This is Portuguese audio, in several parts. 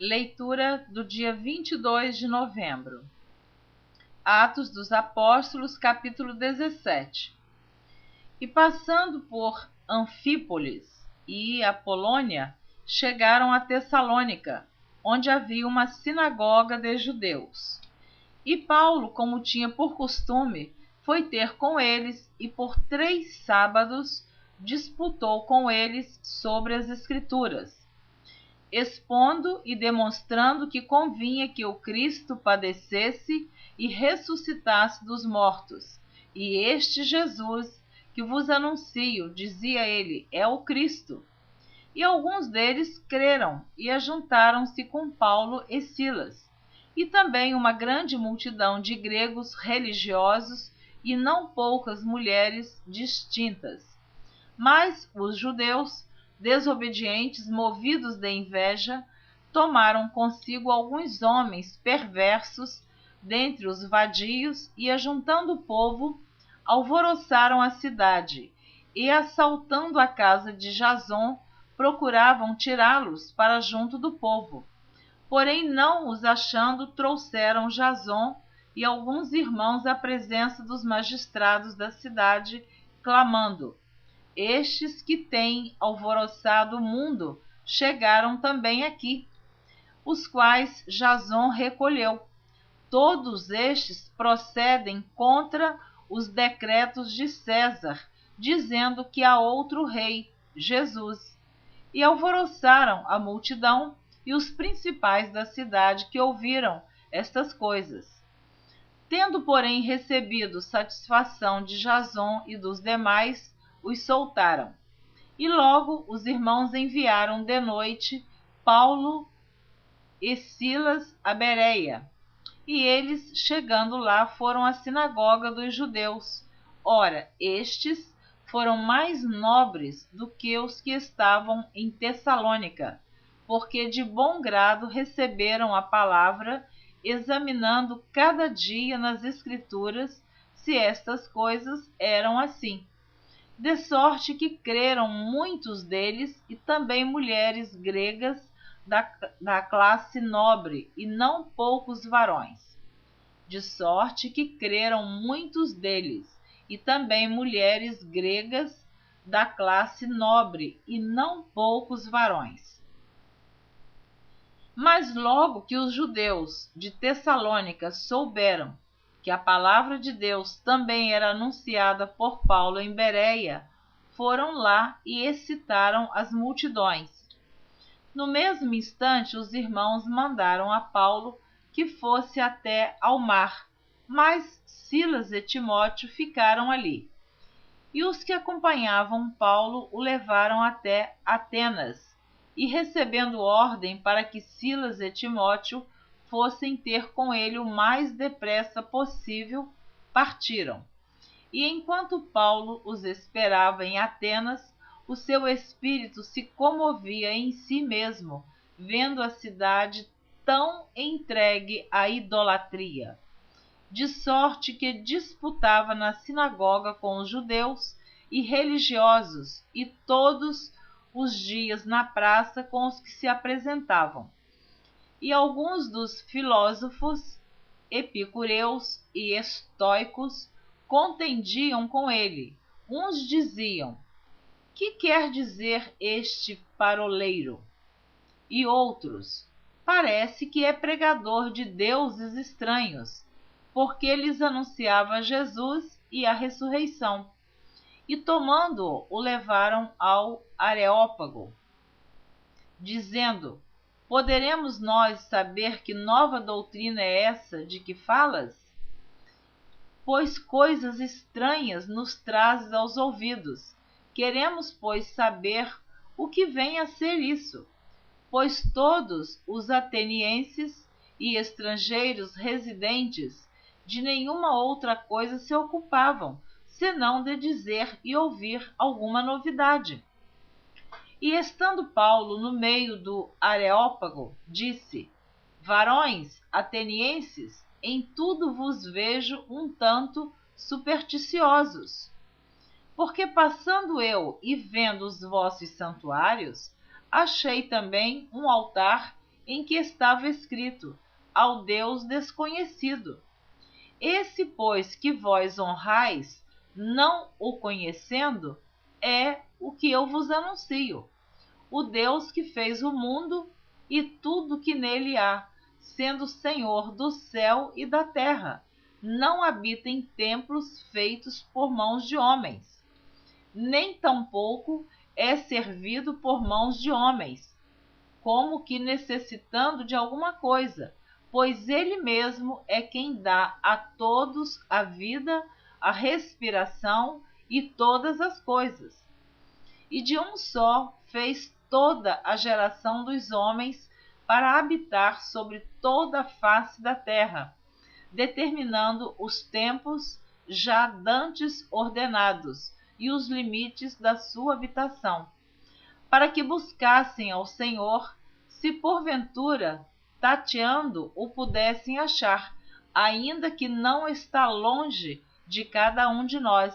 Leitura do dia 22 de novembro. Atos dos Apóstolos, capítulo 17. E passando por Anfípolis e Apolônia, chegaram a Tessalônica, onde havia uma sinagoga de judeus. E Paulo, como tinha por costume, foi ter com eles e por 3 sábados disputou com eles sobre as Escrituras, expondo e demonstrando que convinha que o Cristo padecesse e ressuscitasse dos mortos. E este Jesus, que vos anuncio, dizia ele, é o Cristo. E alguns deles creram e ajuntaram-se com Paulo e Silas, e também uma grande multidão de gregos religiosos e não poucas mulheres distintas. Mas os judeus, desobedientes, movidos de inveja, tomaram consigo alguns homens perversos dentre os vadios e, ajuntando o povo, alvoroçaram a cidade e, assaltando a casa de Jason, procuravam tirá-los para junto do povo. Porém, não os achando, trouxeram Jason e alguns irmãos à presença dos magistrados da cidade, clamando: estes que têm alvoroçado o mundo chegaram também aqui, os quais Jason recolheu. Todos estes procedem contra os decretos de César, dizendo que há outro rei, Jesus. E alvoroçaram a multidão e os principais da cidade que ouviram estas coisas. Tendo, porém, recebido satisfação de Jason e dos demais, os soltaram. E logo os irmãos enviaram de noite Paulo e Silas a Bereia. E eles, chegando lá, foram à sinagoga dos judeus. Ora, estes foram mais nobres do que os que estavam em Tessalônica, porque de bom grado receberam a palavra, examinando cada dia nas Escrituras se estas coisas eram assim. De sorte que creram muitos deles e também mulheres gregas da classe nobre e não poucos varões. De sorte que creram muitos deles e também mulheres gregas da classe nobre e não poucos varões. Mas logo que os judeus de Tessalônica souberam que a palavra de Deus também era anunciada por Paulo em Bereia, foram lá e excitaram as multidões. No mesmo instante, os irmãos mandaram a Paulo que fosse até ao mar, mas Silas e Timóteo ficaram ali. E os que acompanhavam Paulo o levaram até Atenas, e recebendo ordem para que Silas e Timóteo fossem ter com ele o mais depressa possível, partiram. E enquanto Paulo os esperava em Atenas, o seu espírito se comovia em si mesmo, vendo a cidade tão entregue à idolatria, de sorte que disputava na sinagoga com os judeus e religiosos, e todos os dias na praça com os que se apresentavam. E alguns dos filósofos, epicureus e estoicos, contendiam com ele. Uns diziam: que quer dizer este paroleiro? E outros: parece que é pregador de deuses estranhos, porque lhes anunciava Jesus e a ressurreição. E tomando-o, o levaram ao Areópago, dizendo: poderemos nós saber que nova doutrina é essa de que falas? Pois coisas estranhas nos trazes aos ouvidos. Queremos, pois, saber o que vem a ser isso, pois todos os atenienses e estrangeiros residentes de nenhuma outra coisa se ocupavam, senão de dizer e ouvir alguma novidade. E estando Paulo no meio do Areópago, disse: varões atenienses, em tudo vos vejo um tanto supersticiosos. Porque passando eu e vendo os vossos santuários, achei também um altar em que estava escrito: ao Deus desconhecido. Esse, pois, que vós honrais, não o conhecendo, é o que eu vos anuncio: o Deus que fez o mundo e tudo que nele há, sendo Senhor do céu e da terra, não habita em templos feitos por mãos de homens, nem tampouco é servido por mãos de homens, como que necessitando de alguma coisa, pois ele mesmo é quem dá a todos a vida, a respiração e todas as coisas. E de um só fez toda a geração dos homens para habitar sobre toda a face da terra, determinando os tempos já dantes ordenados e os limites da sua habitação, para que buscassem ao Senhor, se porventura, tateando, o pudessem achar, ainda que não está longe de cada um de nós,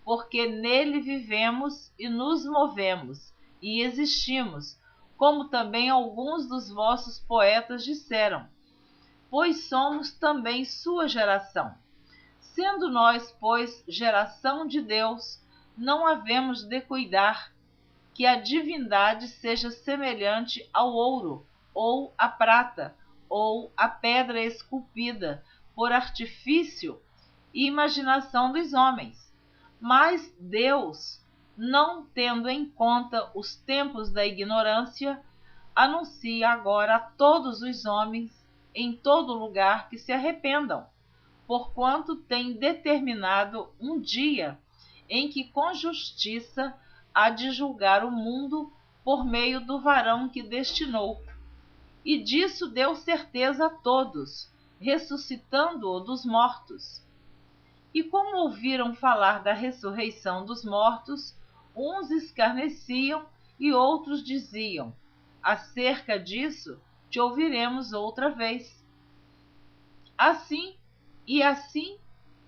porque nele vivemos e nos movemos e existimos, como também alguns dos vossos poetas disseram, pois somos também sua geração. Sendo nós, pois, geração de Deus, não havemos de cuidar que a divindade seja semelhante ao ouro, ou à prata, ou à pedra esculpida, por artifício e imaginação dos homens. Mas Deus, não tendo em conta os tempos da ignorância, anuncia agora a todos os homens, em todo lugar, que se arrependam, porquanto tem determinado um dia em que com justiça há de julgar o mundo por meio do varão que destinou. E disso deu certeza a todos, ressuscitando-o dos mortos. E como ouviram falar da ressurreição dos mortos, uns escarneciam e outros diziam: acerca disso te ouviremos outra vez. Assim,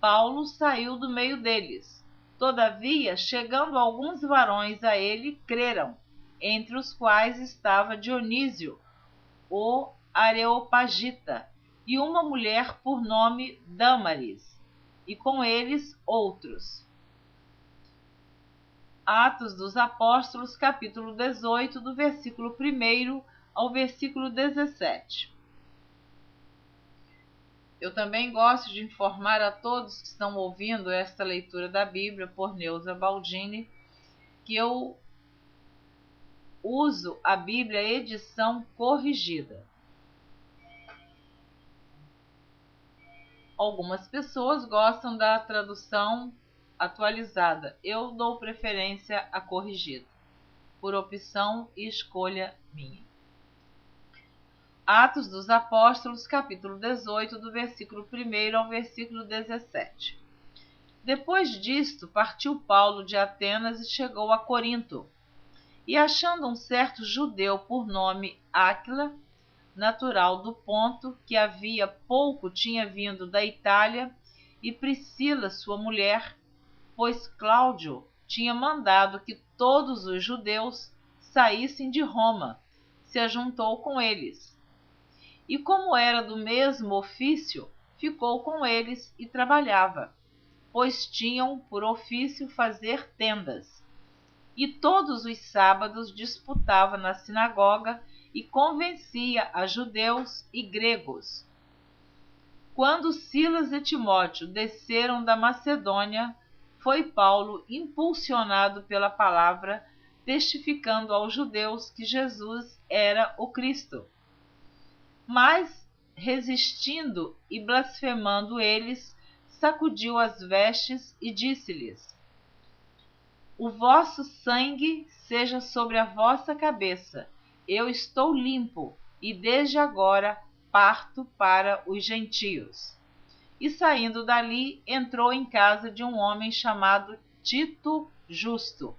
Paulo saiu do meio deles. Todavia, chegando alguns varões a ele, creram, entre os quais estava Dionísio, o Areopagita, e uma mulher por nome Dâmaris, e com eles outros. Atos dos Apóstolos, capítulo 18, do versículo 1 ao versículo 17. Eu também gosto de informar a todos que estão ouvindo esta leitura da Bíblia por Neuza Baldini que eu uso a Bíblia edição corrigida. Algumas pessoas gostam da tradução atualizada. Eu dou preferência à corrigida, por opção e escolha minha. Atos dos Apóstolos, capítulo 18, do versículo 1 ao versículo 17. Depois disto, partiu Paulo de Atenas e chegou a Corinto. E achando um certo judeu por nome Áquila, natural do Ponto, que havia pouco tinha vindo da Itália, e Priscila, sua mulher, pois Cláudio tinha mandado que todos os judeus saíssem de Roma, se ajuntou com eles. E como era do mesmo ofício, ficou com eles e trabalhava, pois tinham por ofício fazer tendas. E todos os sábados disputava na sinagoga e convencia a judeus e gregos. Quando Silas e Timóteo desceram da Macedônia, foi Paulo impulsionado pela palavra, testificando aos judeus que Jesus era o Cristo. Mas, resistindo e blasfemando eles, sacudiu as vestes e disse-lhes: o vosso sangue seja sobre a vossa cabeça. Eu estou limpo, e desde agora parto para os gentios. E saindo dali, entrou em casa de um homem chamado Tito Justo,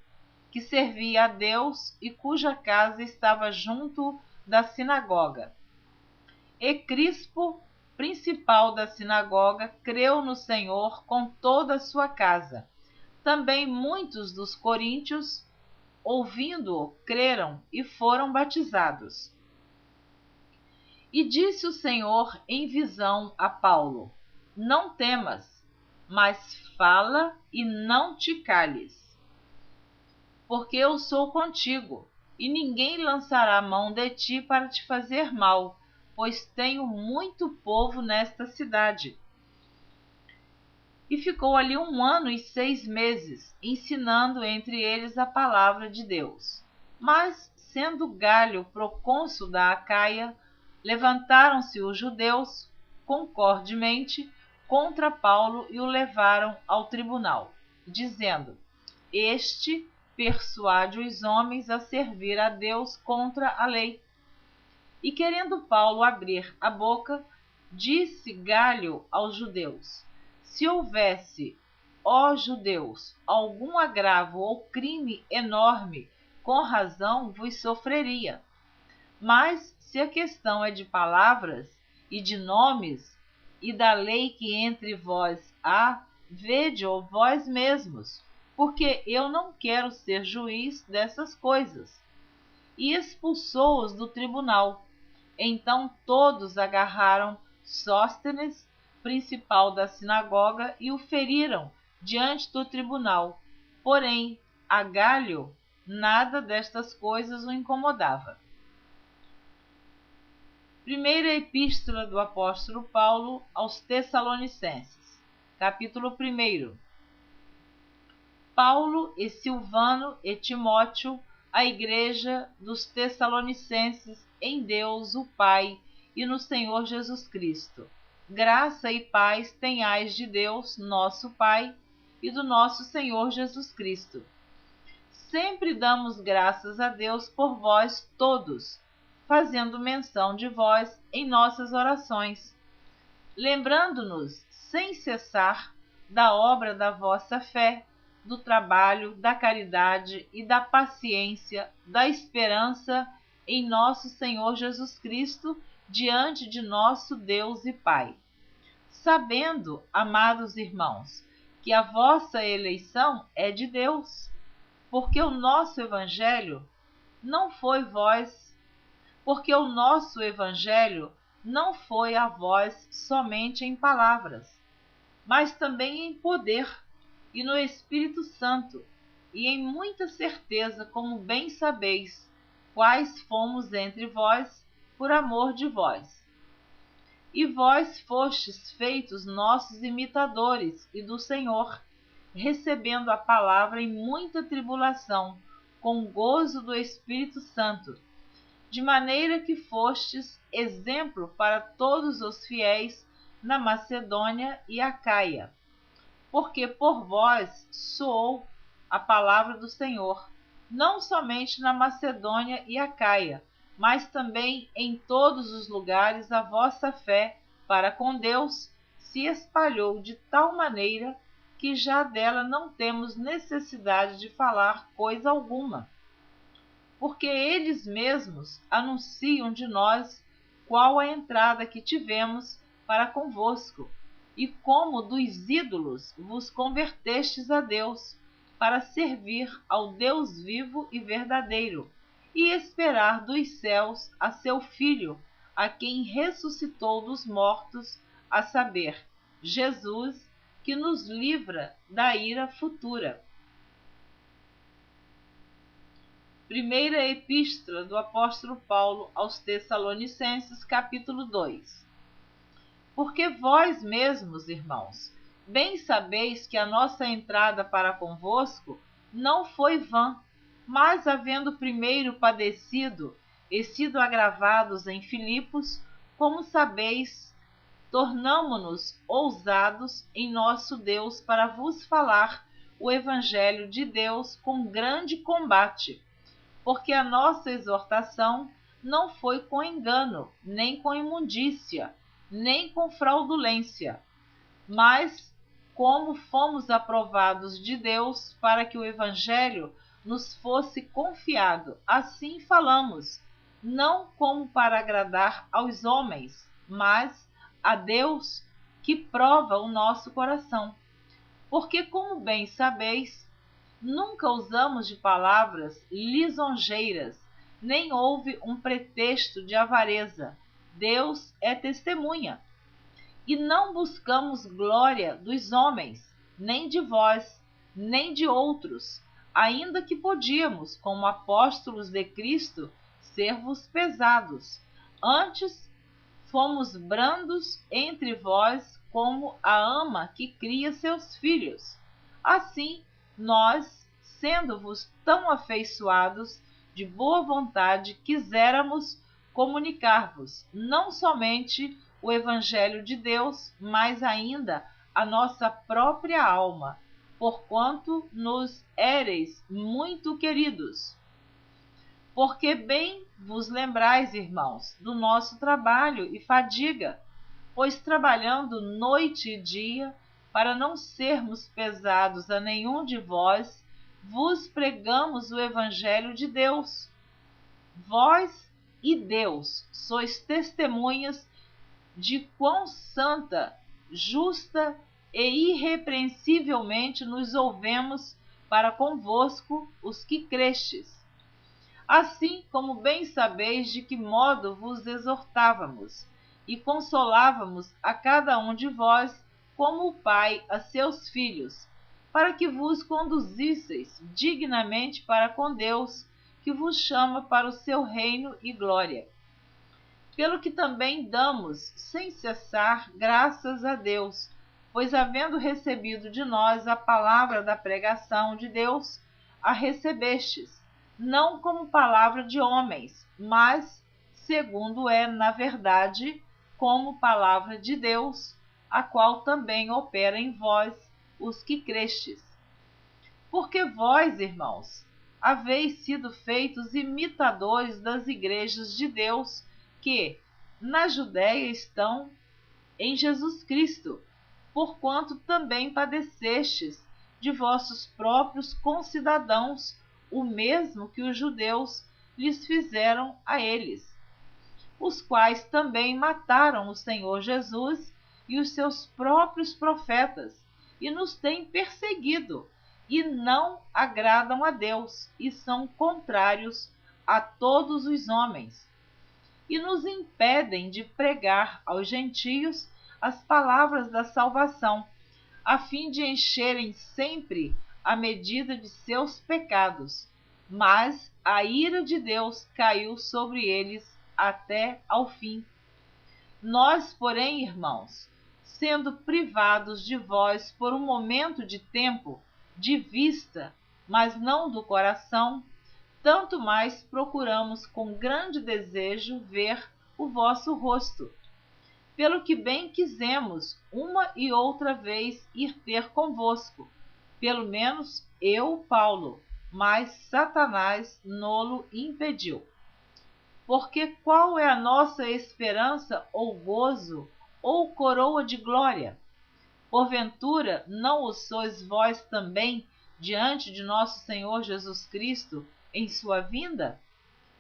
que servia a Deus e cuja casa estava junto da sinagoga. E Crispo, principal da sinagoga, creu no Senhor com toda a sua casa. Também muitos dos coríntios, ouvindo-o, creram e foram batizados. E disse o Senhor em visão a Paulo: Não temas, mas fala e não te cales, porque eu sou contigo, e ninguém lançará mão de ti para te fazer mal, pois tenho muito povo nesta cidade. E ficou ali 1 ano e 6 meses, ensinando entre eles a palavra de Deus. Mas, sendo Galho procônsul da Acaia, levantaram-se os judeus, concordemente, contra Paulo e o levaram ao tribunal, dizendo: Este persuade os homens a servir a Deus contra a lei. E querendo Paulo abrir a boca, disse Galho aos judeus: Se houvesse, ó judeus, algum agravo ou crime enorme, com razão vos sofreria. Mas se a questão é de palavras e de nomes e da lei que entre vós há, vede-o vós mesmos, porque eu não quero ser juiz dessas coisas. E expulsou-os do tribunal. Então todos agarraram Sóstenes, principal da sinagoga, e o feriram diante do tribunal. Porém, a Galho nada destas coisas o incomodava. Primeira Epístola do Apóstolo Paulo aos Tessalonicenses, capítulo 1. Paulo e Silvano e Timóteo, a igreja dos Tessalonicenses, em Deus o Pai e no Senhor Jesus Cristo. Graça e paz tenhais de Deus, nosso Pai, e do nosso Senhor Jesus Cristo. Sempre damos graças a Deus por vós todos, fazendo menção de vós em nossas orações, lembrando-nos sem cessar da obra da vossa fé, do trabalho, da caridade e da paciência, da esperança em nosso Senhor Jesus Cristo, diante de nosso Deus e Pai. Sabendo, amados irmãos, que a vossa eleição é de Deus, porque o nosso Evangelho não foi a vós somente em palavras, mas também em poder, e no Espírito Santo, e em muita certeza, como bem sabeis, quais fomos entre vós, por amor de vós. E vós fostes feitos nossos imitadores e do Senhor, recebendo a palavra em muita tribulação, com gozo do Espírito Santo, de maneira que fostes exemplo para todos os fiéis na Macedônia e Acaia. Porque por vós soou a palavra do Senhor, não somente na Macedônia e Acaia, mas também em todos os lugares a vossa fé para com Deus se espalhou de tal maneira que já dela não temos necessidade de falar coisa alguma. Porque eles mesmos anunciam de nós qual a entrada que tivemos para convosco, e como dos ídolos vos convertestes a Deus, para servir ao Deus vivo e verdadeiro, e esperar dos céus a seu Filho, a quem ressuscitou dos mortos, a saber, Jesus, que nos livra da ira futura. Primeira Epístola do Apóstolo Paulo aos Tessalonicenses, capítulo 2. Porque vós mesmos, irmãos, bem sabeis que a nossa entrada para convosco não foi vã, mas havendo primeiro padecido e sido agravados em Filipos, como sabeis, tornamo-nos ousados em nosso Deus para vos falar o Evangelho de Deus com grande combate, porque a nossa exortação não foi com engano, nem com imundícia, nem com fraudulência, mas como fomos aprovados de Deus para que o Evangelho nos fosse confiado, assim falamos, não como para agradar aos homens, mas a Deus que prova o nosso coração. Porque, como bem sabeis, nunca usamos de palavras lisonjeiras, nem houve um pretexto de avareza, Deus é testemunha. E não buscamos glória dos homens, nem de vós, nem de outros, ainda que podíamos, como apóstolos de Cristo, ser-vos pesados. Antes, fomos brandos entre vós como a ama que cria seus filhos. Assim, nós, sendo-vos tão afeiçoados, de boa vontade, quiséramos comunicar-vos não somente o Evangelho de Deus, mas ainda a nossa própria alma, porquanto nos éreis muito queridos. Porque bem vos lembrais, irmãos, do nosso trabalho e fadiga, pois trabalhando noite e dia, para não sermos pesados a nenhum de vós, vos pregamos o Evangelho de Deus. Vós e Deus sois testemunhas de quão santa, justa e irrepreensivelmente nos ouvemos para convosco os que crestes. Assim como bem sabeis de que modo vos exortávamos e consolávamos a cada um de vós, como o pai a seus filhos, para que vos conduzisseis dignamente para com Deus, que vos chama para o seu reino e glória. Pelo que também damos, sem cessar, graças a Deus, pois havendo recebido de nós a palavra da pregação de Deus, a recebestes, não como palavra de homens, mas, segundo é, na verdade, como palavra de Deus, a qual também opera em vós, os que crestes. Porque vós, irmãos, haveis sido feitos imitadores das igrejas de Deus, que na Judéia estão em Jesus Cristo, porquanto também padecestes de vossos próprios concidadãos, o mesmo que os judeus lhes fizeram a eles, os quais também mataram o Senhor Jesus e os seus próprios profetas, e nos têm perseguido, e não agradam a Deus, e são contrários a todos os homens, e nos impedem de pregar aos gentios as palavras da salvação, a fim de encherem sempre a medida de seus pecados. Mas a ira de Deus caiu sobre eles até ao fim. Nós, porém, irmãos, sendo privados de vós por um momento de tempo, de vista, mas não do coração, tanto mais procuramos com grande desejo ver o vosso rosto, pelo que bem quisemos uma e outra vez ir ter convosco, pelo menos eu, Paulo, mas Satanás nolo impediu. Porque qual é a nossa esperança ou gozo ou coroa de glória? Porventura não o sois vós também diante de nosso Senhor Jesus Cristo em sua vinda?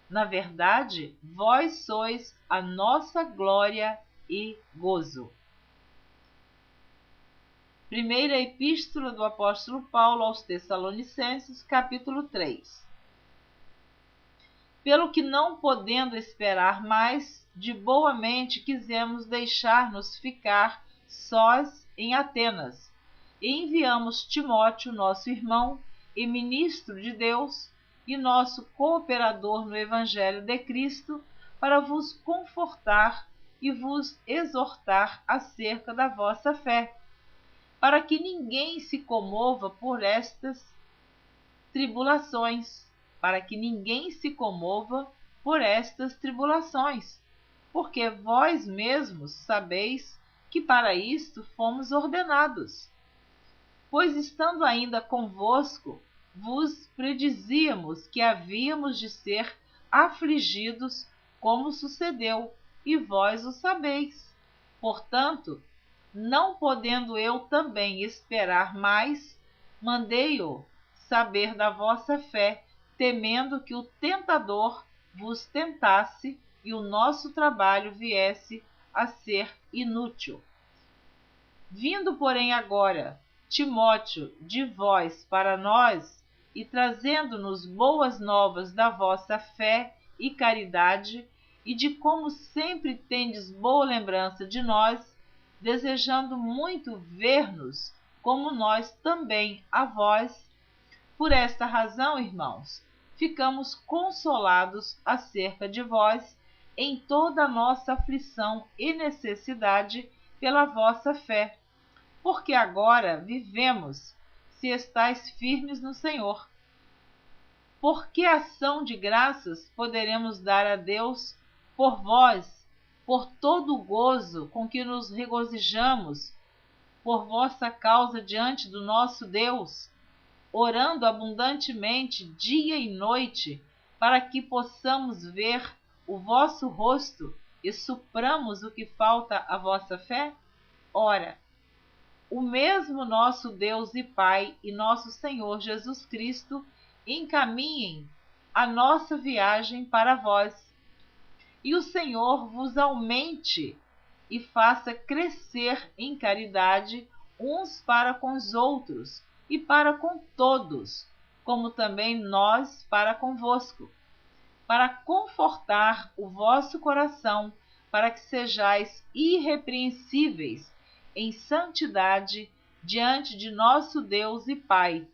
Na verdade, vós sois a nossa glória e gozo. Primeira Epístola do Apóstolo Paulo aos Tessalonicenses, capítulo 3. Pelo que não podendo esperar mais, de boa mente quisemos deixar-nos ficar sós em Atenas, e enviamos Timóteo, nosso irmão e ministro de Deus, e nosso cooperador no Evangelho de Cristo, para vos confortar e vos exortar acerca da vossa fé, para que ninguém se comova por estas tribulações, porque vós mesmos sabeis que para isto fomos ordenados. Pois estando ainda convosco, vos predizíamos que havíamos de ser afligidos, como sucedeu, e vós o sabeis. Portanto, não podendo eu também esperar mais, mandei-o saber da vossa fé, temendo que o tentador vos tentasse e o nosso trabalho viesse a ser inútil. Vindo, porém, agora Timóteo de vós para nós, e trazendo-nos boas novas da vossa fé e caridade, e de como sempre tendes boa lembrança de nós, desejando muito ver-nos, como nós também a vós. Por esta razão, irmãos, ficamos consolados acerca de vós em toda a nossa aflição e necessidade pela vossa fé, porque agora vivemos, se estáis firmes no Senhor. Por que ação de graças poderemos dar a Deus por vós, por todo o gozo com que nos regozijamos, por vossa causa diante do nosso Deus, orando abundantemente dia e noite, para que possamos ver o vosso rosto e supramos o que falta à vossa fé? Ora, o mesmo nosso Deus e Pai e nosso Senhor Jesus Cristo encaminhem a nossa viagem para vós. E o Senhor vos aumente e faça crescer em caridade uns para com os outros e para com todos, como também nós para convosco, para confortar o vosso coração, para que sejais irrepreensíveis em santidade diante de nosso Deus e Pai,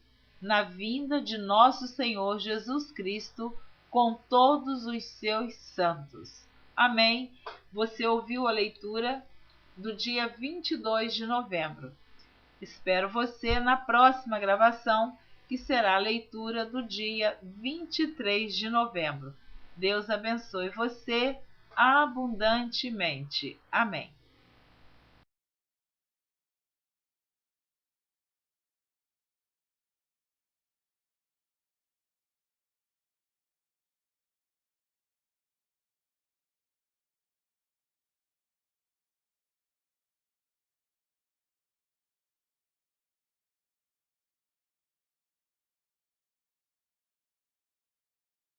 na vinda de nosso Senhor Jesus Cristo, com todos os seus santos. Amém. Você ouviu a leitura do dia 22 de novembro. Espero você na próxima gravação, que será a leitura do dia 23 de novembro. Deus abençoe você abundantemente. Amém.